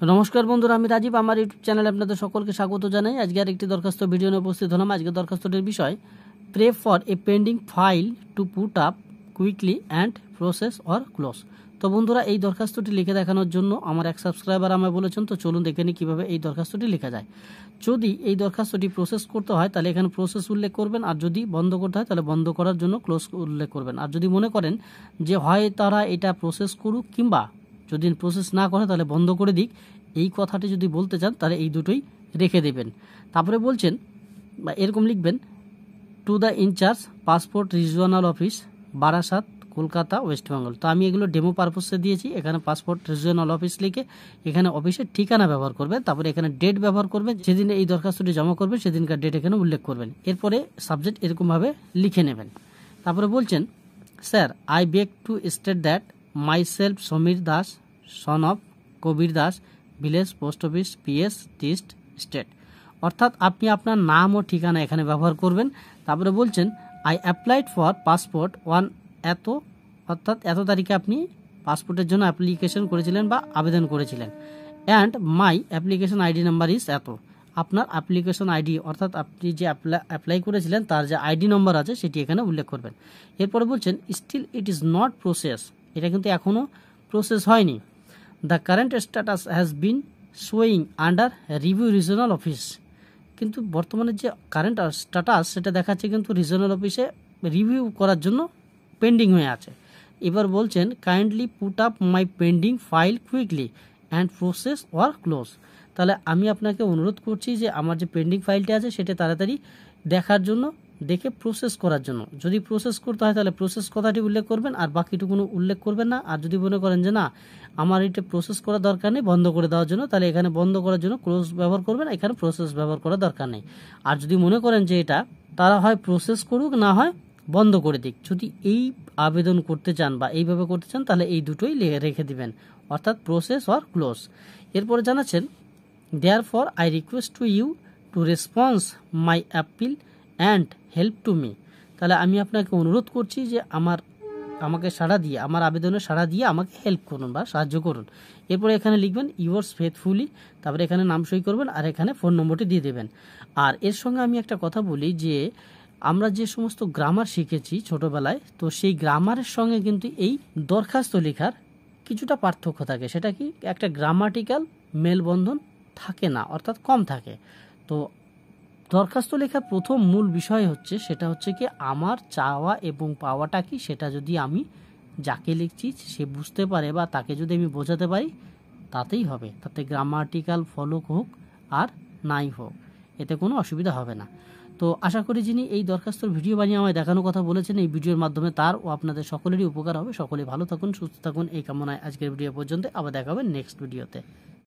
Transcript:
নমস্কার বন্ধুরা, আমি রাজীব। আমার ইউটিউব চ্যানেলে আপনাদের সকলকে স্বাগত জানাই। আজকে আর একটি দরখাস্ত ভিডিও নিয়ে উপস্থিত হলাম। আজকে দরখাস্তটির বিষয় pray for a pending file to put up quickly and process or close. তো বন্ধুরা, এই দরখাস্তটি লিখে দেখানোর জন্য আমার এক সাবস্ক্রাইবার আমায় বলেছেন, তো চলুন দেখে নিই কীভাবে এই দরখাস্তটি লেখা যায়। যদি এই দরখাস্তটি প্রসেস করতে হয় তাহলে এখানে প্রসেস উল্লেখ করবেন, আর যদি বন্ধ করতে হয় তাহলে বন্ধ করার জন্য ক্লোজ উল্লেখ করবেন। আর যদি মনে করেন যে হয় তারা এটা প্রসেস করুক কিংবা যদি প্রসেস না করে তাহলে বন্ধ করে দিক, এই কথাটি যদি বলতে চান তাহলে এই দুটোই রেখে দেবেন। তারপরে বলছেন বা এরকম লিখবেন, to the incharge passport regional office, Barasat, Kolkata, West Bengal. তো আমি এগুলো ডেমো পারপোসে দিয়েছি। এখানে পাসপোর্ট রিজিওনাল অফিস লিখে এখানে অফিসের ঠিকানা ব্যবহার করবেন। তারপরে এখানে ডেট ব্যবহার করবেন, যেদিন এই দরখাস্তটি জমা করবেন সেদিনকার ডেট এখানে উল্লেখ করবেন। এরপরে সাবজেক্ট এরকমভাবে লিখে নেবেন। তারপরে বলছেন, sir I beg two state that my self Samir Das, son of Kabir Das, village post office, PS, টিস্ট, state. অর্থাৎ আপনি আপনার নাম ও ঠিকানা এখানে ব্যবহার করবেন। তারপরে বলছেন, I applied for passport one এত, অর্থাৎ এত তারিখে আপনি পাসপোর্টের জন্য অ্যাপ্লিকেশন করেছিলেন বা আবেদন করেছিলেন। And my application ID number is এত। আপনার অ্যাপ্লিকেশন আইডি অর্থাৎ আপনি যে অ্যাপ্লাই করেছিলেন তার যে আইডি নম্বর আছে সেটি এখানে উল্লেখ করবেন। এরপরে বলছেন, still it is not process. এটা কিন্তু এখনও প্রসেস হয়নি। The current status has been showing under review regional office. কিন্তু বর্তমানে যে কারেন্ট স্ট্যাটাস সেটা দেখাচ্ছে কিন্তু রিজনাল অফিসে রিভিউ করার জন্য পেন্ডিং হয়ে আছে। এবার বলছেন, kindly put up my pending file quickly and process or close. তাহলে আমি আপনাকে অনুরোধ করছি যে আমার যে পেন্ডিং ফাইলটি আছে সেটা তাড়াতাড়ি দেখার জন্য, দেখে প্রসেস করার জন্য। যদি প্রসেস করতে হয় তাহলে প্রসেস কথাটি উল্লেখ করবেন, আর বাকিটুকুনো উল্লেখ করবেন না। আর যদি মনে করেন যে না আমার এটা প্রসেস করার দরকার নেই, বন্ধ করে দেওয়ার জন্য, তাহলে এখানে বন্ধ করার জন্য ক্লোজ ব্যবহার করবেন, এখানে প্রসেস ব্যবহার করার দরকার নেই। আর যদি মনে করেন যে এটা তারা হয় প্রসেস করুক না হয় বন্ধ করে দিক, যদি এই আবেদন করতে চান বা এইভাবে করতে চান তাহলে এই দুটোই রেখে দিবেন, অর্থাৎ প্রসেস অর ক্লোজ। এরপরে জানাচ্ছেন, therefore I request to you to response my appeal and help to me. তাহলে আমি আপনাকে অনুরোধ করছি যে আমাকে সাড়া দিয়ে, আমার আবেদনে সাড়া দিয়ে আমাকে হেল্প করুন বা সাহায্য করুন। এরপরে এখানে লিখবেন ইয়োর্স ফেথফুলি, তারপরে এখানে নাম সই করবেন আর এখানে ফোন নম্বরটি দিয়ে দেবেন। আর এর সঙ্গে আমি একটা কথা বলি যে আমরা যে সমস্ত গ্রামার শিখেছি ছোটোবেলায়, তো সেই গ্রামারের সঙ্গে কিন্তু এই দরখাস্ত লেখার কিছুটা পার্থক্য থাকে। সেটা কি, একটা গ্রামাটিক্যাল মেলবন্ধন থাকে না, অর্থাৎ কম থাকে। তো দরখাস্ত লেখার প্রথম মূল বিষয় হচ্ছে সেটা হচ্ছে কি আমার চাওয়া এবং পাওয়াটা কি, সেটা যদি আমি যাকে লিখছি সে বুঝতে পারে বা তাকে যদি আমি বোঝাতে পারি তাতেই হবে। তাতে গ্রামাটিক্যাল ফলো হোক আর নাই হোক, এতে কোনো অসুবিধা হবে না। তো আশা করি যিনি এই দরখাস্তর ভিডিও বানিয়ে আমায় দেখানোর কথা বলেছেন, এই ভিডিওর মাধ্যমে তার ও আপনাদের সকলেরই উপকার হবে। সকলে ভালো থাকুন, সুস্থ থাকুন, এই কামনায় আজকের ভিডিও পর্যন্ত। আবার দেখা হবে নেক্সট ভিডিওতে।